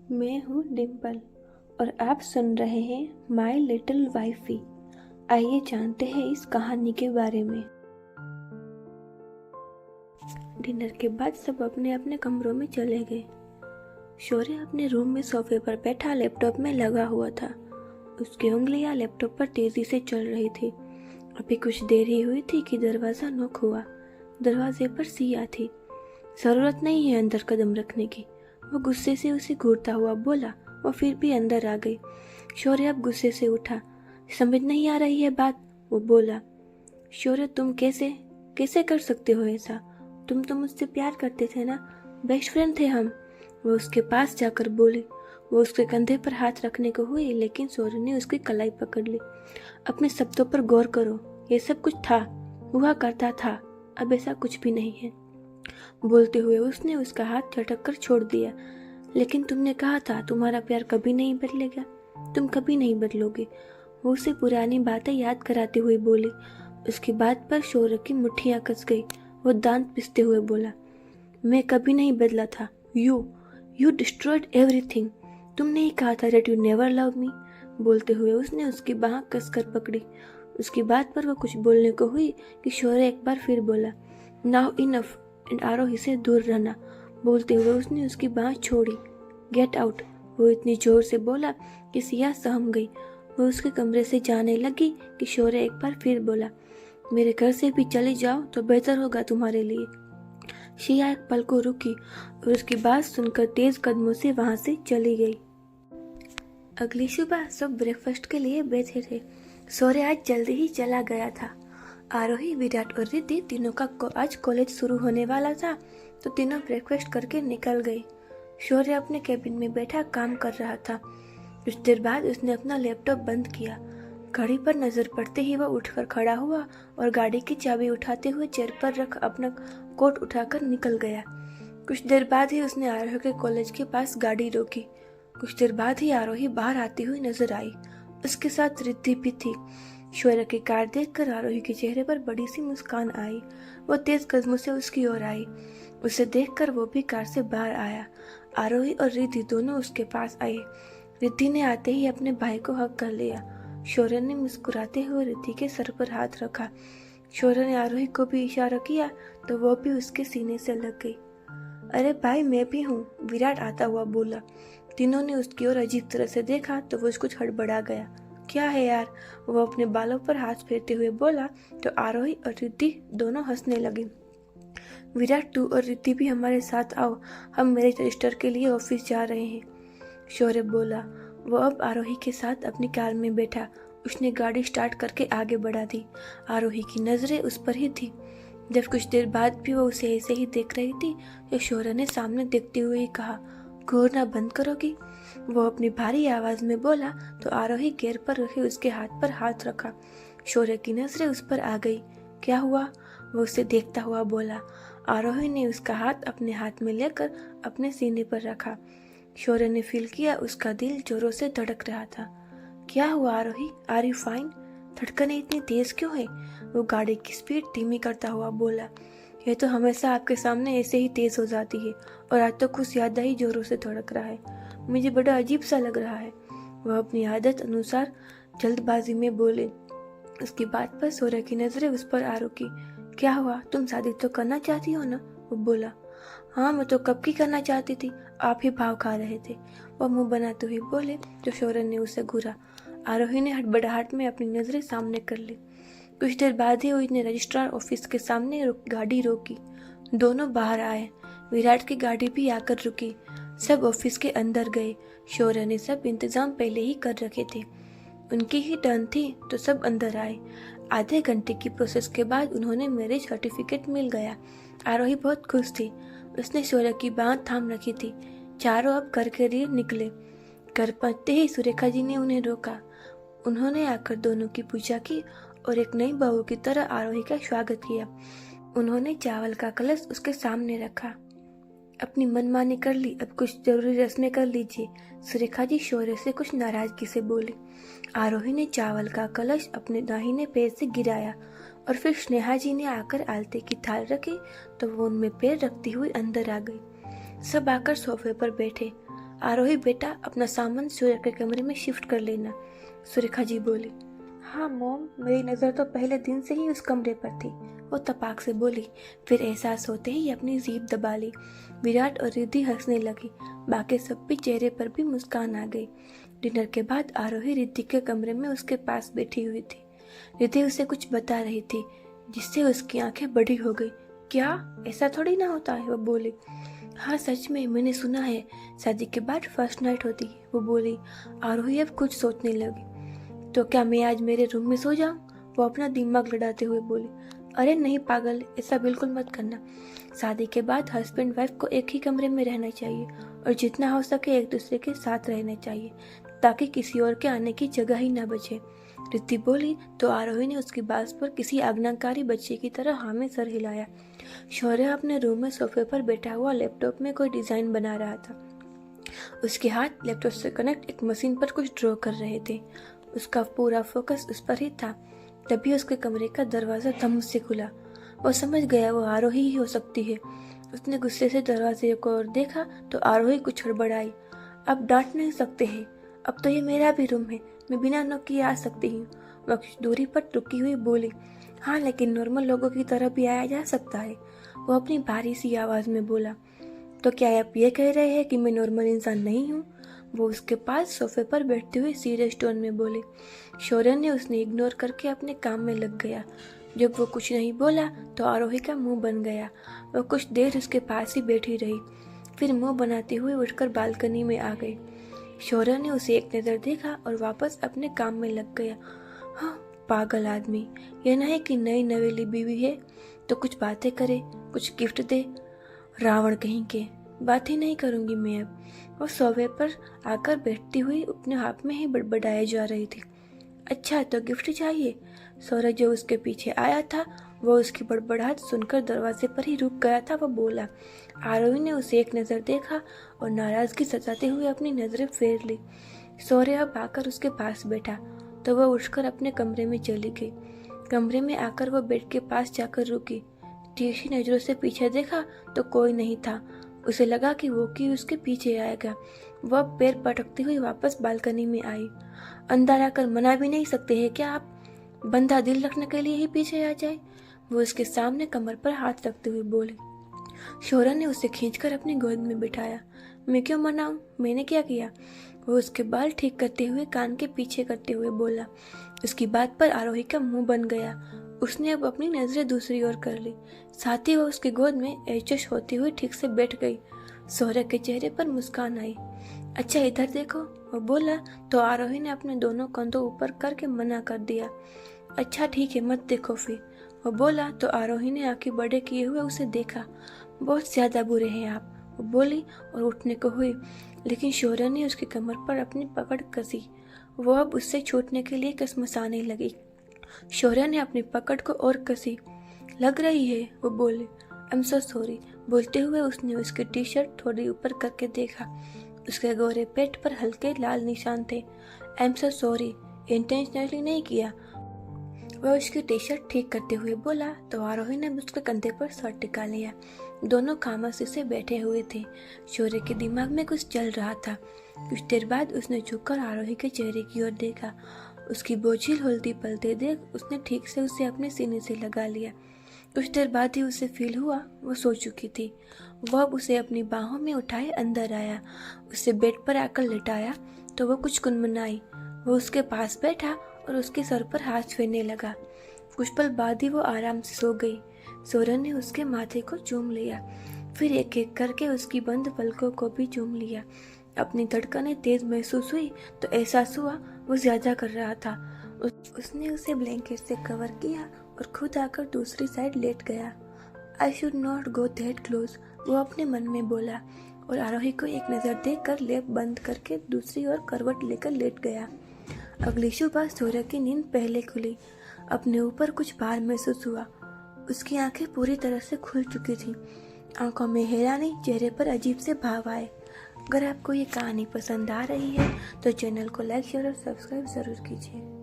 मैं हूँ डिम्पल और आप सुन रहे हैं माई लिटिल वाइफी। आइए जानते हैं इस कहानी के बारे में। डिनर के बाद सब अपने अपने कमरों में चले गए। शौर्य अपने रूम में सोफे पर बैठा लैपटॉप में लगा हुआ था। उसकी उंगलियां लैपटॉप पर तेजी से चल रही थी। अभी कुछ देर ही हुई थी कि दरवाजा नॉक हुआ। दरवाजे पर सिया थी। जरूरत नहीं है अंदर कदम रखने की, वो गुस्से से उसे घूरता हुआ बोला। वो फिर भी अंदर आ गई। शौर्य अब गुस्से से उठा। समझ नहीं आ रही है बात, वो बोला। शौर्य, तुम कैसे कैसे कर सकते हो ऐसा? तुम तो मुझसे प्यार करते थे ना, बेस्ट फ्रेंड थे हम। वो उसके पास जाकर बोली। वो उसके कंधे पर हाथ रखने को हुई, लेकिन शौर्य ने उसकी कलाई पकड़ ली। अपने शब्दों पर गौर करो, ये सब कुछ था, हुआ करता था, अब ऐसा कुछ भी नहीं है। बोलते हुए उसने उसका हाथ झटक कर छोड़ दिया। लेकिन तुमने कहा था तुम्हारा प्यार कभी नहीं बदलेगा, तुम कभी नहीं बदलोगे। वो उसे पुरानी बातें याद कराते हुए बोली। उसकी बात पर शौर्य की मुट्ठियां कस गई। वो दांत पिसते हुए बोला, मैं कभी नहीं बदला था। You destroyed everything. तुमने ही कहा था that you never love me. बोलते हुए उसने उसकी बाह कसकर पकड़ी। उसकी बात पर वो कुछ बोलने को हुई कि शौर्य एक बार फिर बोला, नाउ इनफ एंड आरोही से दूर रहना। बोलते हुए उसने उसकी बाँह छोड़ी। गेट आउट, वो इतनी जोर से बोला कि सिया सहम गई। वो उसके कमरे से जाने लगी कि शौर्य एक बार फिर बोला, मेरे घर से भी चली जाओ तो बेहतर होगा तुम्हारे लिए। सिया एक पल को रुकी और उसकी बात सुनकर तेज कदमों से वहां से चली गई। अगली सुबह सब ब्रेकफास्ट के लिए बैठे थे। शौर्य आज जल्दी ही चला गया था। आरोही, विराट और रिद्धि तीनों का आज कॉलेज शुरू होने वाला था, तो तीनों ब्रेकफास्ट करके निकल गए। शौर्य अपने कैबिन में बैठा काम कर रहा था। कुछ देर बाद उसने अपना लैपटॉप बंद किया। घड़ी पर नजर पड़ते ही वह उठकर खड़ा हुआ और गाड़ी की चाबी उठाते हुए चेयर पर रख अपना कोट उठाकर निकल गया। कुछ देर बाद ही उसने आरोही के कॉलेज के पास गाड़ी रोकी। कुछ देर बाद ही आरोही बाहर आती हुई नजर आई। उसके साथ रिद्धि भी थी। शौर्य की कार देखकर आरोही के चेहरे पर बड़ी सी मुस्कान आई। वो तेज कदमों से उसकी ओर आई। उसे देखकर वो भी कार से बाहर आया। आरोही और रिद्धि दोनों उसके पास आई। रिद्धि ने आते ही अपने भाई को हक कर लिया। शौर्य ने मुस्कुराते हुए रिद्धि के सर पर हाथ रखा। शौर्य ने आरोही को भी इशारा किया तो वो भी उसके सीने से लग गई। अरे भाई, मैं भी हूँ, विराट आता हुआ बोला। तीनों ने उसकी ओर अजीब तरह से देखा तो वो कुछ हड़बड़ा गया। क्या है यार, वो अपने बालों पर हाथ फेरते हुए बोला तो आरोही और रिद्धि दोनों हंसने लगे। विराट, तू और रिद्धि भी हमारे साथ आओ, हम मैरिज रजिस्टर के लिए ऑफिस जा रहे हैं, शौर्य बोला। वो अब आरोही के साथ अपनी कार में बैठा। उसने गाड़ी स्टार्ट करके आगे बढ़ा दी। आरोही की नजरें उस पर ही थी। जब कुछ देर बाद भी वो उसे ऐसे ही देख रही थी तो शौर्य ने सामने देखते हुए ही कहा, घूरना बंद करोगी? वो अपनी भारी आवाज में बोला तो आरोही गेयर पर रखे उसके हाथ पर हाथ रखा। शौर्य की नजरें उस पर आ गई। क्या हुआ? वो उसे देखता हुआ बोला। आरोही ने उसका हाथ अपने हाथ में लेकर अपने सीने पर रखा। शौर्य ने फील किया उसका दिल जोरों से धड़क रहा था। क्या हुआ आरोही, आर यू फाइन? धड़कनें इतनी तेज क्यों है? वो गाड़ी की स्पीड धीमी करता हुआ बोला। यह तो हमेशा आपके सामने ऐसे ही तेज हो जाती है और आज तो कुछ ज्यादा ही जोरों से धड़क रहा है। मुझे बड़ा अजीब सा लग रहा है। वह अपनी आदत अनुसार जल्दबाजी में बोले। उसकी बात पर शौर्य की नजरें उस पर आ रुकी। क्या हुआ, तुम शादी तो करना चाहती हो ना? वो बोला। हाँ, मैं तो कब की करना चाहती थी, आप ही भाव खा रहे थे, वह मुंह बनाते हुए बोले तो शौर्य ने उसे घूरा। आरोही ने हड़बड़ाहट में अपनी नजरें सामने कर ली। कुछ देर बाद ही उसने रजिस्ट्रार ऑफिस के सामने गाड़ी रोकी। दोनों बाहर आए। विराट की गाड़ी भी आकर रुकी। सब ऑफिस के अंदर गए। शौर्य ने सब इंतजाम पहले ही कर रखे थे। उनकी ही टर्न थी तो सब अंदर आए। आधे घंटे की प्रोसेस के बाद उन्होंने मैरिज सर्टिफिकेट मिल गया। आरोही बहुत खुश थी। उसने शौर्य की बात थाम रखी थी। चारों अब घर के लिए निकले। घर पहुंचते ही सुरेखा जी ने उन्हें रोका। उन्होंने आकर दोनों की पूजा की और एक नई बहू की तरह आरोही का स्वागत किया। उन्होंने चावल का कलश उसके सामने रखा। अपनी मनमानी कर ली, अब कुछ जरूरी रस्में कर लीजिए, सुरेखा जी शौर्य से कुछ नाराजगी से बोली। आरोही ने चावल का कलश अपने दाहिने पैर से गिराया और फिर स्नेहा जी ने आकर आलते की थाल रखी तो वो उनमें पैर रखती हुई अंदर आ गई। सब आकर सोफे पर बैठे। आरोही बेटा, अपना सामान सूर्य के कमरे में शिफ्ट कर लेना, सुरेखा जी बोली। हाँ मॉम, मेरी नज़र तो पहले दिन से ही उस कमरे पर थी, वो तपाक से बोली। फिर एहसास होते ही अपनी जीभ दबा ली। विराट और रिद्धि हंसने लगी, बाकी सब भी चेहरे पर भी मुस्कान आ गई। डिनर के बाद आरोही रिद्धि के कमरे में उसके पास बैठी हुई थी। रिद्धि उसे कुछ बता रही थी जिससे उसकी आंखें बड़ी हो गई। क्या, ऐसा थोड़ी ना होता है, वो बोली। हाँ सच में, मैंने सुना है शादी के बाद फर्स्ट नाइट होती है, वो बोली। आरोही अब कुछ सोचने लगी। तो क्या मैं आज मेरे रूम में सो जाऊं? वो अपना दिमाग लड़ाते हुए बोली। अरे नहीं पागल, ऐसा बिल्कुल मत करना। शादी के बाद हस्बैंड वाइफ को एक ही कमरे में रहना चाहिए और जितना हो सके एक दूसरे के साथ रहना चाहिए, ताकि किसी और के आने की जगह ही ना बचे, रिद्धि बोली। तो आरोही ने उसकी बात पर किसी आज्ञाकारी बच्चे की तरह हाँ में सर हिलाया। शौर्य अपने रूम में सोफे पर बैठा हुआ लैपटॉप में कोई डिजाइन बना रहा था। उसके हाथ लैपटॉप से कनेक्ट एक मशीन पर कुछ ड्रॉ कर रहे थे। उसका पूरा फोकस उस पर ही था। तभी उसके कमरे का दरवाजा धम से खुला। वो समझ गया वो आरोही ही हो सकती है। उसने गुस्से से दरवाजे को और देखा तो आरोही कुछ हड़बड़ाई। अब डांट नहीं सकते हैं, अब तो ये मेरा भी रूम है, मैं बिना नॉक किए आ सकती हूँ, वह कुछ दूरी पर रुकी हुई बोली। हाँ लेकिन नॉर्मल लोगों की तरह भी आया जा सकता है, वो अपनी भारी सी आवाज में बोला। तो क्या आप ये कह रहे हैं कि मैं नॉर्मल इंसान नहीं हूँ? वो उसके पास सोफे पर बैठते हुए सीरियस टोन में बोले। शौर्य ने उसने इग्नोर करके अपने काम में लग गया। जब वो कुछ नहीं बोला तो आरोही का मुंह बन गया। वो कुछ देर उसके पास ही बैठी रही, फिर मुंह बनाते हुए उठकर बालकनी में आ गई। शौर्य ने उसे एक नज़र देखा और वापस अपने काम में लग गया। हाँ, पागल आदमी, यह नहीं कि नई नवेली बीवी है तो कुछ बातें करे, कुछ गिफ्ट दे। रावण कहीं के, बात ही नहीं करूंगी मैं अब। वो सोफे पर आकर बैठती हुई अपने हाथ में ही बड़बड़ाए जा रही थी। अच्छा तो गिफ्ट चाहिए? सौरभ जो उसके पीछे आया था वो उसकी बड़बड़ाहट सुनकर दरवाजे पर ही रुक गया था। वो बोला। आरोही ने उसे एक नज़र देखा और नाराजगी सताते हुए अपनी नज़रें फेर ली। सौर्य अब आकर उसके पास बैठा तो वह उठकर अपने कमरे में चली गई। कमरे में आकर वह बेड के पास जाकर रुकी। तिरछी नजरों से पीछे देखा तो कोई नहीं था। उसे लगा कि वो कि उसके पीछे आएगा। वह पैर पटकती हुई वापस बालकनी में आई। अंदर आकर मना भी नहीं सकते हैं क्या आप? बंदा दिल रखने के लिए ही पीछे आ जाए, वो उसके सामने कमर पर हाथ रखते हुए बोली। शौर्य ने उसे खींचकर अपनी गोद में बिठाया। मैं क्यों मनाऊं, मैंने क्या किया? वो उसके बाल ठीक करते हुए कान के पीछे करते हुए बोला। उसकी बात पर आरोही का मुंह बन गया। उसने अब अपनी नजरें दूसरी ओर कर ली, साथ ही वह उसकी गोद में एडजस्ट होती हुई ठीक से बैठ गई। शौर्य के चेहरे पर मुस्कान आई। अच्छा इधर देखो, वो बोला तो आरोही ने अपने दोनों कंधों ऊपर करके मना कर दिया। अच्छा ठीक है, मत देखो फिर, वो बोला तो आरोही ने आंखें बड़े किए हुए उसे देखा। बहुत ज्यादा बुरे हैं आप, वो बोली और उठने को हुई, लेकिन शौर्य ने उसकी कमर पर अपनी पकड़ कसी। वो अब उससे छूटने के लिए कसमसाने लगी। शौर्य ने अपनी पकड़ को और कसी। लग रही है, वो बोले। आई एम सो सॉरी, बोलते हुए उसने उसकी टी शर्ट थोड़ी ऊपर करके देखा। उसके गोरे पेट पर हल्के लाल निशान थे। I am so sorry, intentionally नहीं किया, वह उसकी टी शर्ट ठीक करते हुए बोला तो आरोही ने उसके कंधे पर सर टिका लिया। दोनों खामोशी से बैठे हुए थे। शौर्य के दिमाग में कुछ चल रहा था। कुछ देर बाद उसने झुककर आरोही के चेहरे की ओर देखा। उसकी बोझिल हल्दी पलते देख उसने ठीक से उसे अपने सीने से लगा लिया। कुछ देर बाद ही उसे फील हुआ वो सो चुकी थी। वह उसे अपनी बाहों में उठाए अंदर आया, उसे बेड पर आकर लिटाया तो वह कुछ गुनगुनाई। वो उसके पास बैठा और उसके सर पर हाथ फेरने लगा। कुछ पल बाद ही वो आराम से सो गई। सौरभ ने उसके माथे को चूम लिया, फिर एक एक करके उसकी बंद पलकों को भी चूम लिया। अपनी धड़कनें तेज महसूस हुई तो एहसास हुआ वो ज्यादा कर रहा था। उसने उसे ब्लैंकेट से कवर किया और खुद आकर दूसरी साइड लेट गया। I should not go that close, वो अपने मन में बोला और आरोही को एक नज़र देकर लेप बंद करके दूसरी ओर करवट लेकर लेट गया। अगली सुबह सौर्य की नींद पहले खुली। अपने ऊपर कुछ भार महसूस हुआ। उसकी आंखें पूरी तरह से खुल चुकी थीं। आंखों में हैरानी, चेहरे पर अजीब से भाव आए। अगर आपको ये कहानी पसंद आ रही है तो चैनल को लाइक शेयर और सब्सक्राइब जरूर कीजिए।